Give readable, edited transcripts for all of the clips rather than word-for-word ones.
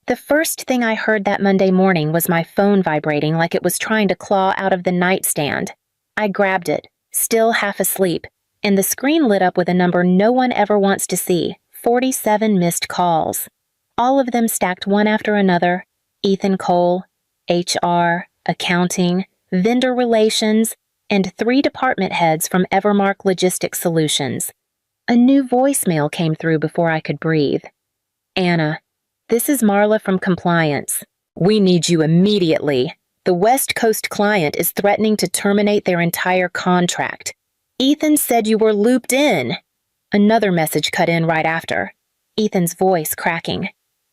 The first thing I heard that Monday morning was my phone vibrating like it was trying to claw out of the nightstand. I grabbed it, still half asleep, and the screen lit up with a number no one ever wants to see, 47 missed calls. All of them stacked one after another: Ethan Cole, HR, accounting, vendor relations, and 3 department heads from Evermark Logistics Solutions. A new voicemail came through before I could breathe. "Anna, this is Marla from compliance. We need you immediately. The West Coast client is threatening to terminate their entire contract. Ethan said you were looped in." Another message cut in right after, Ethan's voice cracking.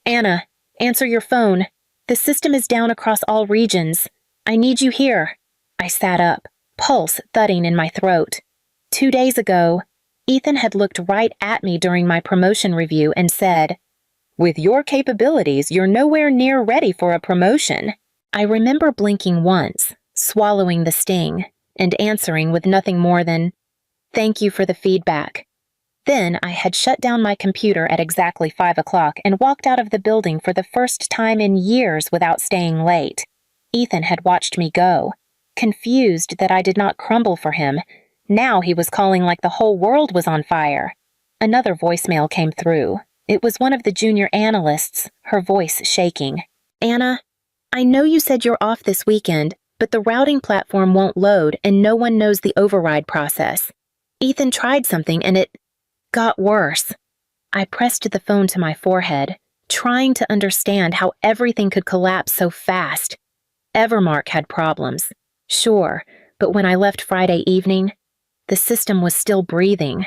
"Anna, answer your phone. The system is down across all regions. I need you here." I sat up, pulse thudding in my throat. 2 days ago, Ethan had looked right at me during my promotion review and said, "With your capabilities, you're nowhere near ready for a promotion." I remember blinking once, swallowing the sting, and answering with nothing more than, "Thank you for the feedback." Then I had shut down my computer at exactly 5 o'clock and walked out of the building for the first time in years without staying late. Ethan had watched me go, confused that I did not crumble for him. Now he was calling like the whole world was on fire. Another voicemail came through. It was one of the junior analysts, her voice shaking. "Anna, I know you said you're off this weekend, but the routing platform won't load and no one knows the override process. Ethan tried something and it got worse." I pressed the phone to my forehead, trying to understand how everything could collapse so fast. Evermark had problems, sure, but when I left Friday evening, the system was still breathing.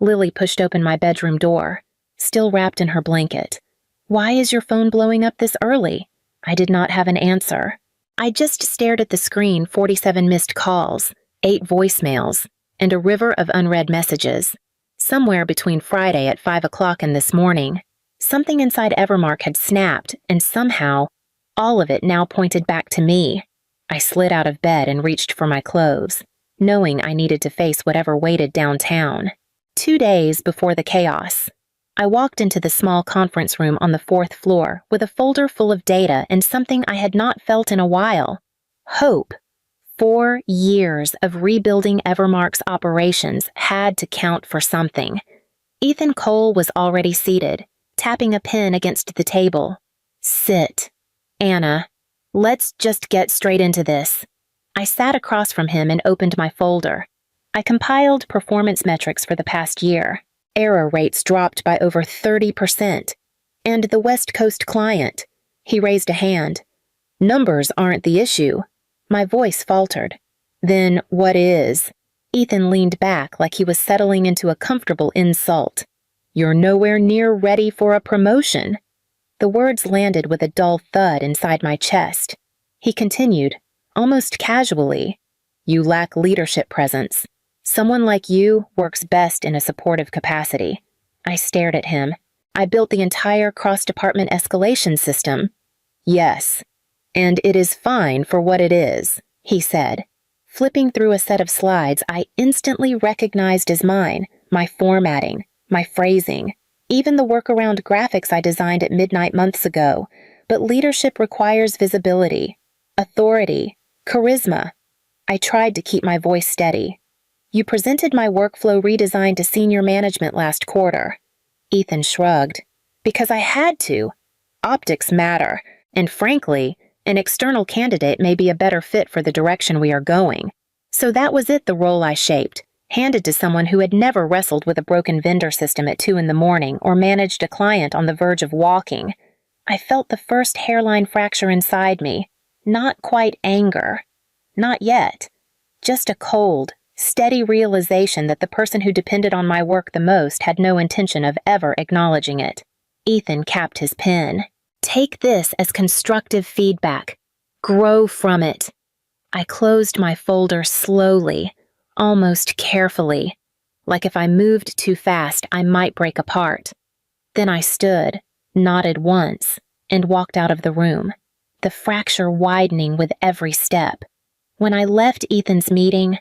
Lily pushed open my bedroom door, still wrapped in her blanket. "Why is your phone blowing up this early?" I did not have an answer. I just stared at the screen: 47 missed calls, 8 voicemails, and a river of unread messages. Somewhere between Friday at 5 o'clock and this morning, something inside Evermark had snapped, and somehow, all of it now pointed back to me. I slid out of bed and reached for my clothes, knowing I needed to face whatever waited downtown. 2 days before the chaos, I walked into the small conference room on the 4th floor with a folder full of data and something I had not felt in a while: hope. 4 years of rebuilding Evermark's operations had to count for something. Ethan Cole was already seated, tapping a pen against the table. "Sit. Anna, let's just get straight into this." I sat across from him and opened my folder. I compiled performance metrics for the past year. Error rates dropped by over 30%. And the West Coast client. He raised a hand. "Numbers aren't the issue." My voice faltered. "Then what is?" Ethan leaned back like he was settling into a comfortable insult. "You're nowhere near ready for a promotion." The words landed with a dull thud inside my chest. He continued, almost casually, "You lack leadership presence. Someone like you works best in a supportive capacity." I stared at him. "I built the entire cross-department escalation system." "Yes. And it is fine for what it is," he said. Flipping through a set of slides I instantly recognized as mine: my formatting, my phrasing, even the workaround graphics I designed at midnight months ago. But leadership requires visibility, authority, charisma. I tried to keep my voice steady. "You presented my workflow redesign to senior management last quarter." Ethan shrugged. "Because I had to. Optics matter, and frankly, an external candidate may be a better fit for the direction we are going." So that was it, the role I shaped, handed to someone who had never wrestled with a broken vendor system at 2 in the morning or managed a client on the verge of walking. I felt the first hairline fracture inside me. Not quite anger. Not yet. Just a cold, steady realization that the person who depended on my work the most had no intention of ever acknowledging it. Ethan capped his pen. "Take this as constructive feedback. Grow from it." I closed my folder slowly, almost carefully, like if I moved too fast I might break apart. Then I stood, nodded once, and walked out of the room, the fracture widening with every step. When I left Ethan's meeting,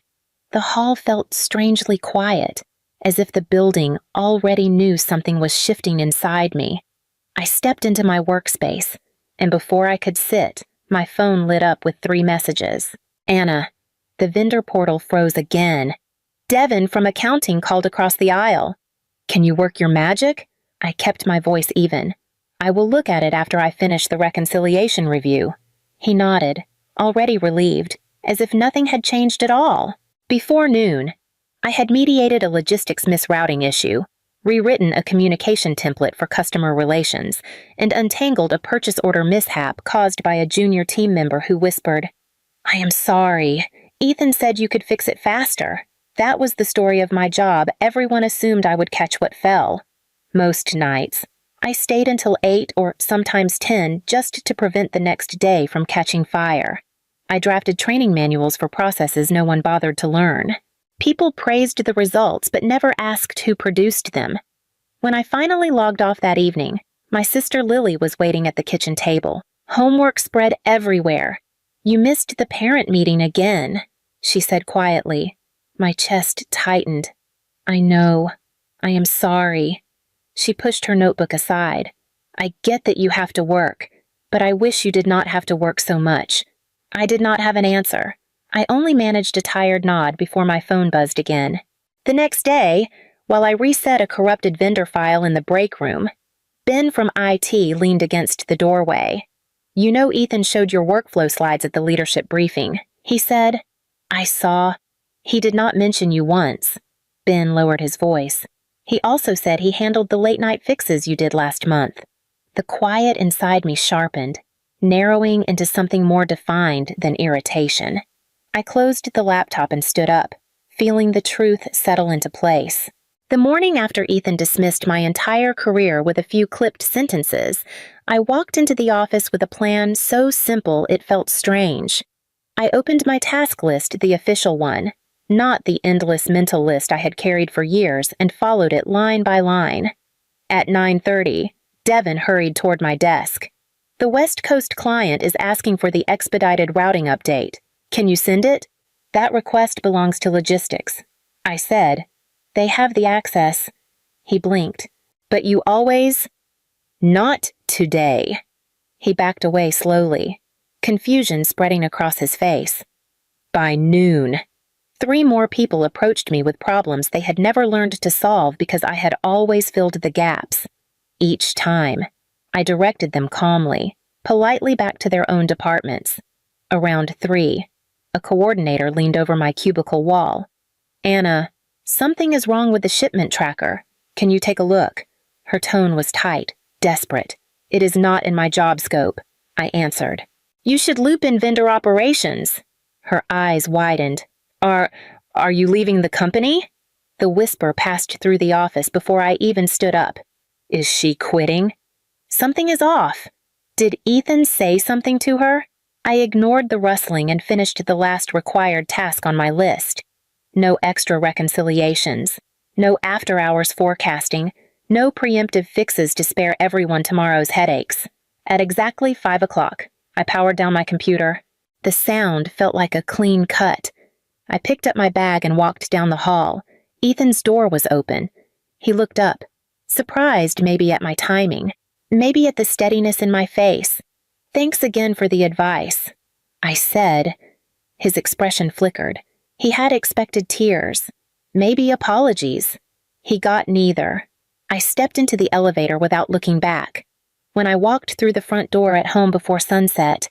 the hall felt strangely quiet, as if the building already knew something was shifting inside me. I stepped into my workspace, and before I could sit, my phone lit up with 3 messages. Anna, the vendor portal froze again. Devin from accounting called across the aisle. Can you work your magic? I kept my voice even. I will look at it after I finish the reconciliation review. He nodded, already relieved, as if nothing had changed at all. Before noon, I had mediated a logistics misrouting issue, rewritten a communication template for customer relations, and untangled a purchase order mishap caused by a junior team member who whispered, "I am sorry. Ethan said you could fix it faster." That was the story of my job. Everyone assumed I would catch what fell. Most nights, I stayed until 8 or sometimes 10 just to prevent the next day from catching fire. I drafted training manuals for processes no one bothered to learn. People praised the results but never asked who produced them. When I finally logged off that evening, my sister Lily was waiting at the kitchen table. Homework spread everywhere. "You missed the parent meeting again," she said quietly. My chest tightened. "I know. I am sorry." She pushed her notebook aside. "I get that you have to work, but I wish you did not have to work so much." I did not have an answer. I only managed a tired nod before my phone buzzed again. The next day, while I reset a corrupted vendor file in the break room, Ben from IT leaned against the doorway. "You know Ethan showed your workflow slides at the leadership briefing," he said. "I saw. He did not mention you once." Ben lowered his voice. "He also said he handled the late-night fixes you did last month." The quiet inside me sharpened, narrowing into something more defined than irritation. I closed the laptop and stood up, feeling the truth settle into place. The morning after Ethan dismissed my entire career with a few clipped sentences, I walked into the office with a plan so simple it felt strange. I opened my task list, the official one, not the endless mental list I had carried for years, and followed it line by line. At 9:30, Devin hurried toward my desk. "The West Coast client is asking for the expedited routing update. Can you send it?" "That request belongs to logistics," I said. "They have the access." He blinked. "But you always—" "Not today." He backed away slowly, confusion spreading across his face. By noon. 3 more people approached me with problems they had never learned to solve because I had always filled the gaps. Each time, I directed them calmly, politely back to their own departments. Around 3, a coordinator leaned over my cubicle wall. "Anna, something is wrong with the shipment tracker. Can you take a look?" Her tone was tight, desperate. "It is not in my job scope," I answered. "You should loop in vendor operations." Her eyes widened. Are you leaving the company?" The whisper passed through the office before I even stood up. "Is she quitting?" Something is off. Did Ethan say something to her? I ignored the rustling and finished the last required task on my list. No extra reconciliations, no after-hours forecasting, no preemptive fixes to spare everyone tomorrow's headaches. At exactly 5 o'clock, I powered down my computer. The sound felt like a clean cut. I picked up my bag and walked down the hall. Ethan's door was open. He looked up, surprised maybe at my timing, maybe at the steadiness in my face. "Thanks again for the advice," I said. His expression flickered. He had expected tears, maybe apologies. He got neither. I stepped into the elevator without looking back. When I walked through the front door at home before sunset,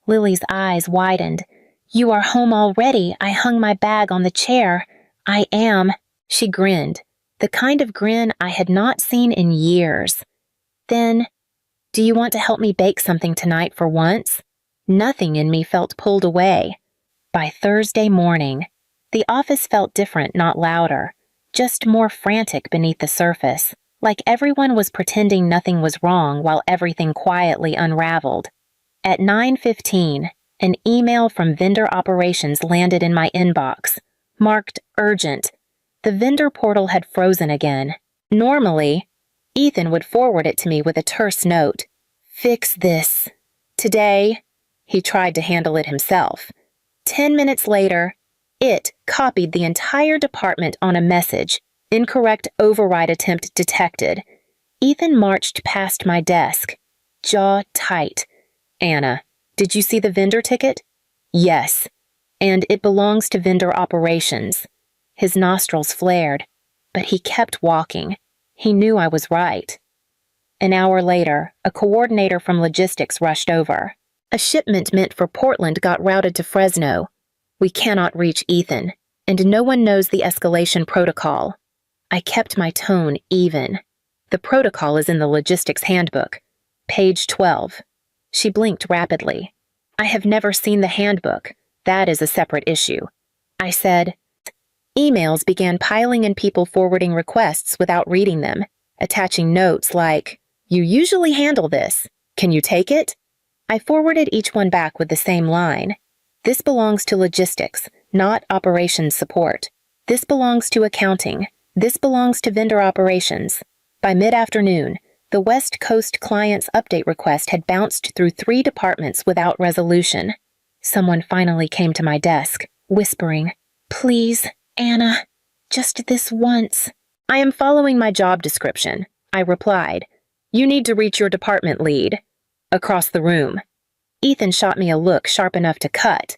Lily's eyes widened. "You are home already." I hung my bag on the chair. "I am." She grinned, the kind of grin I had not seen in years. Then, "Do you want to help me bake something tonight for once?" Nothing in me felt pulled away. By Thursday morning, the office felt different, not louder, just more frantic beneath the surface, like everyone was pretending nothing was wrong while everything quietly unraveled. At 9:15, an email from vendor operations landed in my inbox, marked urgent. The vendor portal had frozen again. Normally, Ethan would forward it to me with a terse note. "Fix this." Today, he tried to handle it himself. 10 minutes later, it copied the entire department on a message. "Incorrect override attempt detected." Ethan marched past my desk, jaw tight. "Anna, did you see the vendor ticket?" "Yes. And it belongs to vendor operations." His nostrils flared, but he kept walking. He knew I was right. An hour later, a coordinator from logistics rushed over. "A shipment meant for Portland got routed to Fresno. We cannot reach Ethan, and no one knows the escalation protocol." I kept my tone even. "The protocol is in the logistics handbook. Page 12. She blinked rapidly. "I have never seen the handbook. That is a separate issue." I said. Emails began piling in, people forwarding requests without reading them, attaching notes like, "You usually handle this. Can you take it?" I forwarded each one back with the same line. "This belongs to logistics, not operations support. This belongs to accounting. This belongs to vendor operations." By mid-afternoon, the West Coast client's update request had bounced through 3 departments without resolution. Someone finally came to my desk, whispering, "Please, Anna, just this once." "I am following my job description," I replied. "You need to reach your department lead." Across the room. Ethan shot me a look sharp enough to cut.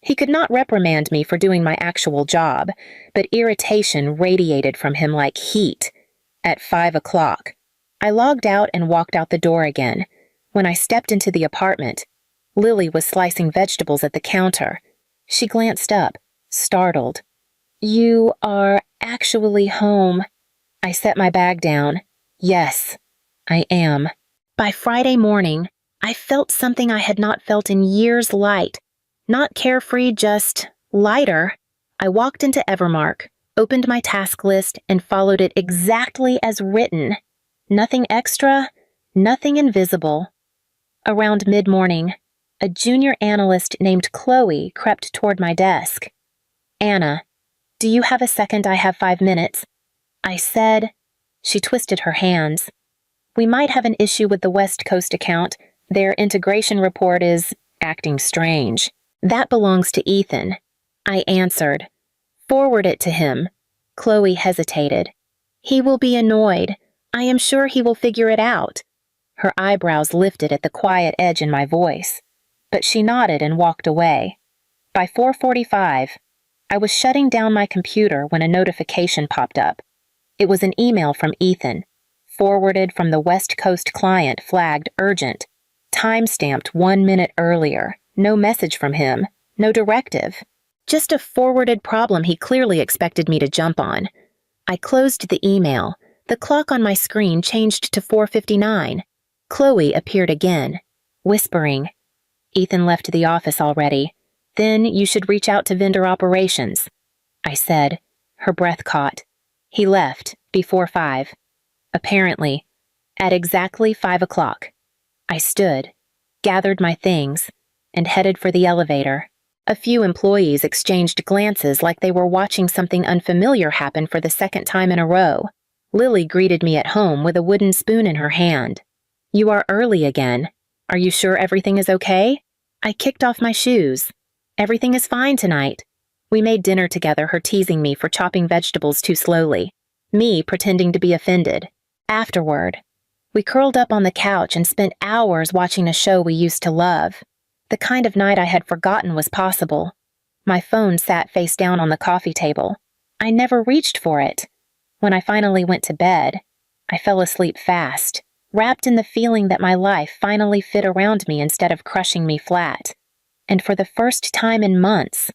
He could not reprimand me for doing my actual job, but irritation radiated from him like heat. At 5 o'clock. I logged out and walked out the door again. When I stepped into the apartment, Lily was slicing vegetables at the counter. She glanced up, startled. "You are actually home." I set my bag down. "Yes, I am." By Friday morning, I felt something I had not felt in years light. Not carefree, just lighter. I walked into Evermark, opened my task list, and followed it exactly as written. Nothing extra, nothing invisible. Around mid-morning, a junior analyst named Chloe crept toward my desk. "Anna, do you have a second? I have 5 minutes." I said. She twisted her hands. "We might have an issue with the West Coast account. Their integration report is acting strange." "That belongs to Ethan." I answered. "Forward it to him." Chloe hesitated. "He will be annoyed. I am sure he will figure it out." Her eyebrows lifted at the quiet edge in my voice, but she nodded and walked away. By 4:45, I was shutting down my computer when a notification popped up. It was an email from Ethan, forwarded from the West Coast client, flagged urgent, time-stamped 1 minute earlier. No message from him, no directive. Just a forwarded problem he clearly expected me to jump on. I closed the email. The clock on my screen changed to 4:59. Chloe appeared again, whispering, "Ethan left the office already. Then you should reach out to vendor operations." I said. Her breath caught. "He left, before 5. Apparently, at exactly 5 o'clock. I stood, gathered my things, and headed for the elevator. A few employees exchanged glances like they were watching something unfamiliar happen for the second time in a row. Lily greeted me at home with a wooden spoon in her hand. "You are early again. Are you sure everything is okay?" I kicked off my shoes. "Everything is fine tonight." We made dinner together, her teasing me for chopping vegetables too slowly, me pretending to be offended. Afterward, we curled up on the couch and spent hours watching a show we used to love. The kind of night I had forgotten was possible. My phone sat face down on the coffee table. I never reached for it. When I finally went to bed, I fell asleep fast, wrapped in the feeling that my life finally fit around me instead of crushing me flat. And for the first time in months,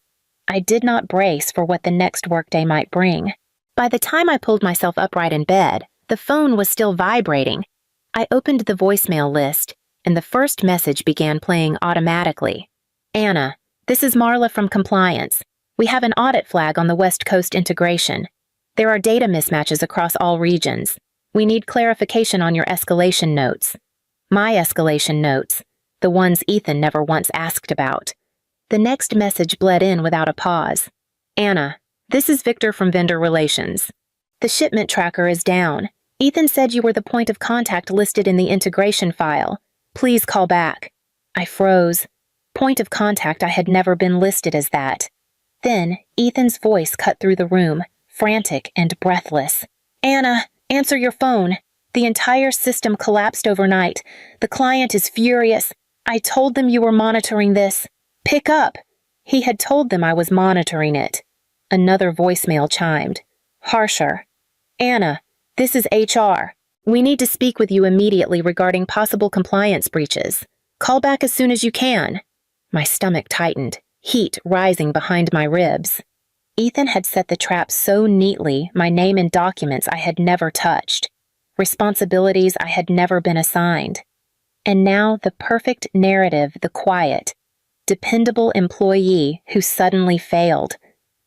I did not brace for what the next workday might bring. By the time I pulled myself upright in bed, the phone was still vibrating. I opened the voicemail list, and the first message began playing automatically. "Anna, this is Marla from compliance. We have an audit flag on the West Coast integration. There are data mismatches across all regions. We need clarification on your escalation notes." My escalation notes, the ones Ethan never once asked about. The next message bled in without a pause. "Anna, this is Victor from Vendor Relations. The shipment tracker is down. Ethan said you were the point of contact listed in the integration file. Please call back." I froze. Point of contact, I had never been listed as that. Then, Ethan's voice cut through the room, frantic and breathless. "Anna, answer your phone. The entire system collapsed overnight. The client is furious. I told them you were monitoring this. Pick up. He had told them I was monitoring it. Another voicemail chimed. Harsher. Anna, this is HR. We need to speak with you immediately regarding possible compliance breaches. Call back as soon as you can. My stomach tightened, heat rising behind my ribs. Ethan had set the trap so neatly, my name in documents I had never touched, responsibilities I had never been assigned. And now the perfect narrative, the quiet, dependable employee who suddenly failed.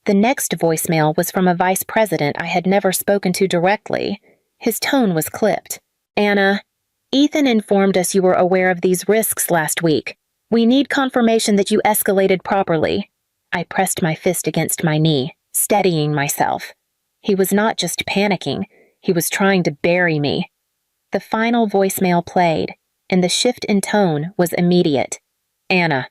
The next voicemail was from a vice president I had never spoken to directly. His tone was clipped. Anna, Ethan informed us you were aware of these risks last week. We need confirmation that you escalated properly. I pressed my fist against my knee, steadying myself. He was not just panicking, he was trying to bury me. The final voicemail played, and the shift in tone was immediate. Anna,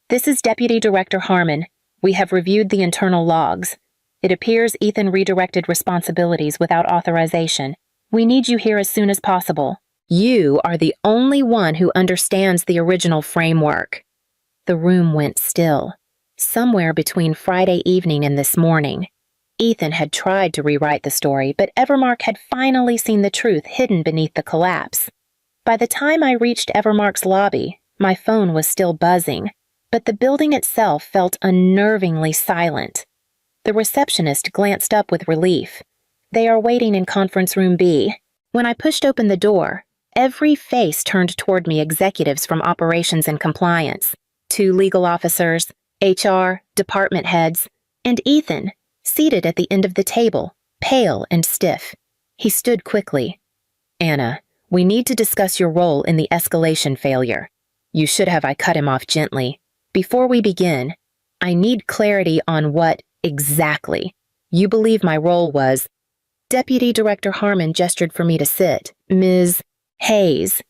this is Deputy Director Harmon. We have reviewed the internal logs. It appears Ethan redirected responsibilities without authorization. We need you here as soon as possible. You are the only one who understands the original framework. The room went still. Somewhere between Friday evening and this morning, Ethan had tried to rewrite the story, but Evermark had finally seen the truth hidden beneath the collapse. By the time I reached Evermark's lobby, my phone was still buzzing, but the building itself felt unnervingly silent. The receptionist glanced up with relief. They are waiting in conference room B. When I pushed open the door, every face turned toward me, executives from operations and compliance, 2 legal officers, HR, department heads, and Ethan, seated at the end of the table, pale and stiff. He stood quickly. Anna, we need to discuss your role in the escalation failure. You should have. I cut him off gently. Before we begin, I need clarity on what, exactly, you believe my role was. Deputy Director Harmon gestured for me to sit. Ms. Hayes,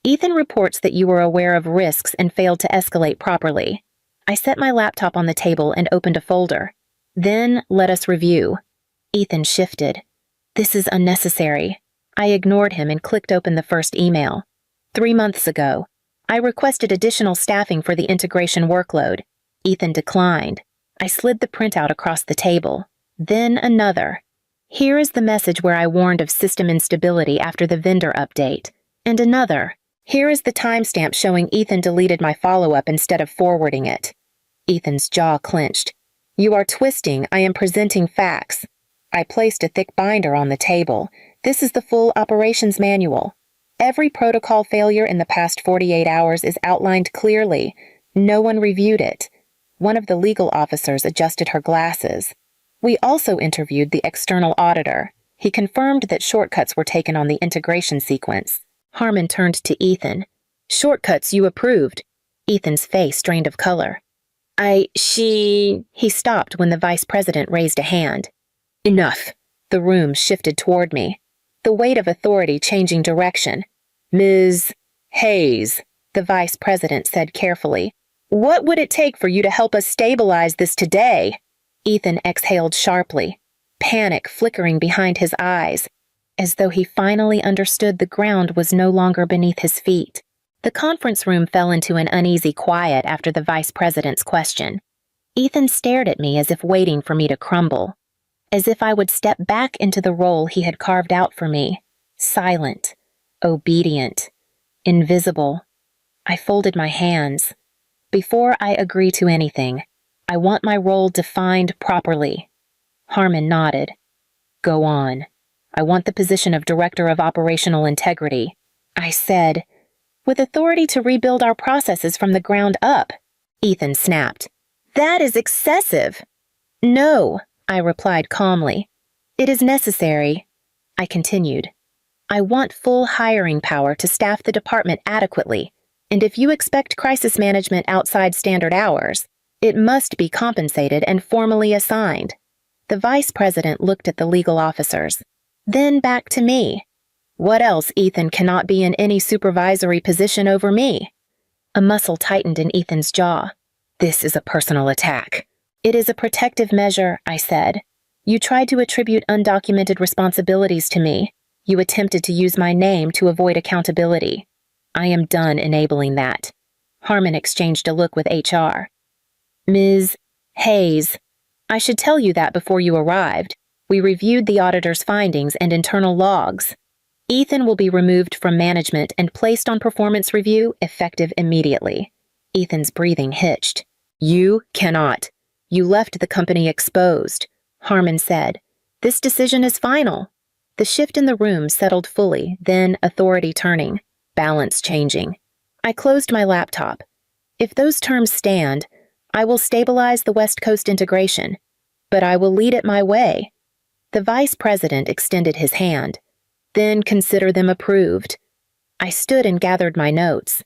Ethan reports that you were aware of risks and failed to escalate properly. I set my laptop on the table and opened a folder. Then let us review. Ethan shifted. This is unnecessary. I ignored him and clicked open the first email. 3 months ago, I requested additional staffing for the integration workload. Ethan declined. I slid the printout across the table. Then another. Here is the message where I warned of system instability after the vendor update. And another. Here is the timestamp showing Ethan deleted my follow-up instead of forwarding it. Ethan's jaw clenched. You are twisting. I am presenting facts. I placed a thick binder on the table. This is the full operations manual. Every protocol failure in the past 48 hours is outlined clearly. No one reviewed it. One of the legal officers adjusted her glasses. We also interviewed the external auditor. He confirmed that shortcuts were taken on the integration sequence. Harmon turned to Ethan. Shortcuts you approved. Ethan's face drained of color. He stopped when the vice president raised a hand. Enough. The room shifted toward me. The weight of authority changing direction. Ms. Hayes, the vice president said carefully. What would it take for you to help us stabilize this today? Ethan exhaled sharply, panic flickering behind his eyes, as though he finally understood the ground was no longer beneath his feet. The conference room fell into an uneasy quiet after the vice president's question. Ethan stared at me as if waiting for me to crumble, as if I would step back into the role he had carved out for me, silent, obedient, invisible. I folded my hands. Before I agree to anything, I want my role defined properly. Harmon nodded. Go on. I want the position of Director of Operational Integrity. I said, with authority to rebuild our processes from the ground up. Ethan snapped. That is excessive. No, I replied calmly. It is necessary. I continued. I want full hiring power to staff the department adequately, and if you expect crisis management outside standard hours, it must be compensated and formally assigned. The vice president looked at the legal officers, then back to me. What else, Ethan cannot be in any supervisory position over me? A muscle tightened in Ethan's jaw. This is a personal attack. It is a protective measure, I said. You tried to attribute undocumented responsibilities to me. You attempted to use my name to avoid accountability. I am done enabling that." Harmon exchanged a look with HR. "Ms. Hayes, I should tell you that before you arrived. We reviewed the auditor's findings and internal logs. Ethan will be removed from management and placed on performance review effective immediately." Ethan's breathing hitched. "You cannot. You left the company exposed," Harmon said. "This decision is final." The shift in the room settled fully, then authority turning, balance changing. I closed my laptop. If those terms stand, I will stabilize the West Coast integration, but I will lead it my way. The vice president extended his hand. "Then consider them approved." I stood and gathered my notes.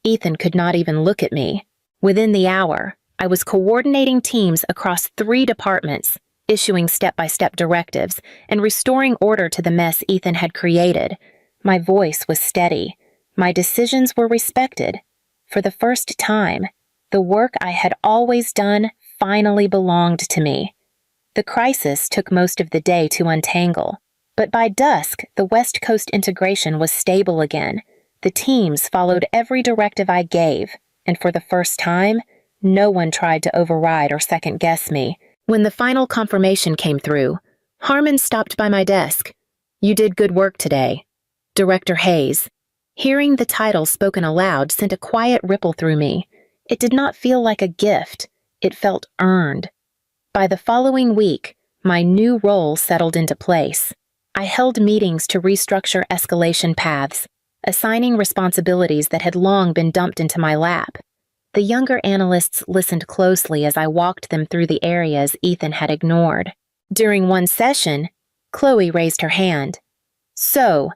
Ethan could not even look at me. Within the hour, I was coordinating teams across 3 departments, issuing step-by-step directives, and restoring order to the mess Ethan had created. My voice was steady. My decisions were respected. For the first time, the work I had always done finally belonged to me. The crisis took most of the day to untangle, but by dusk, the West Coast integration was stable again. The teams followed every directive I gave, and for the first time, no one tried to override or second-guess me. When the final confirmation came through, Harmon stopped by my desk. "You did good work today. Director Hayes." Hearing the title spoken aloud sent a quiet ripple through me. It did not feel like a gift. It felt earned. By the following week, my new role settled into place. I held meetings to restructure escalation paths, assigning responsibilities that had long been dumped into my lap. The younger analysts listened closely as I walked them through the areas Ethan had ignored. During one session, Chloe raised her hand. "So,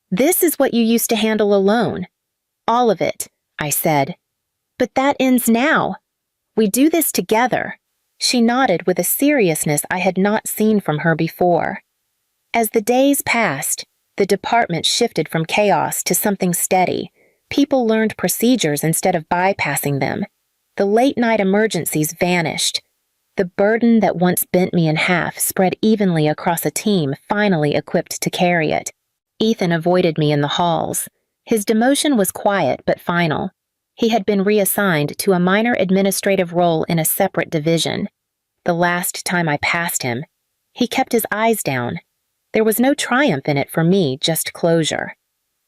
this is what you used to handle alone." "All of it," I said. "But that ends now. We do this together." She nodded with a seriousness I had not seen from her before. As the days passed, the department shifted from chaos to something steady. People learned procedures instead of bypassing them. The late-night emergencies vanished. The burden that once bent me in half spread evenly across a team finally equipped to carry it. Ethan avoided me in the halls. His demotion was quiet but final. He had been reassigned to a minor administrative role in a separate division. The last time I passed him, he kept his eyes down. There was no triumph in it for me, just closure.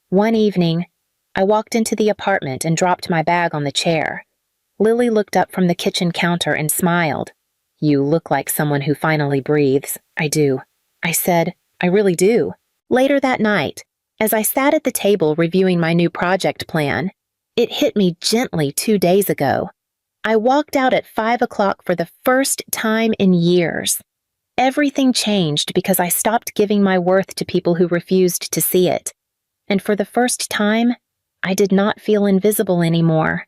One evening, I walked into the apartment and dropped my bag on the chair. Lily looked up from the kitchen counter and smiled. "You look like someone who finally breathes." "I do." I said, "I really do." Later that night, as I sat at the table reviewing my new project plan, it hit me gently 2 days ago. I walked out at 5 o'clock for the first time in years. Everything changed because I stopped giving my worth to people who refused to see it. And for the first time, I did not feel invisible anymore.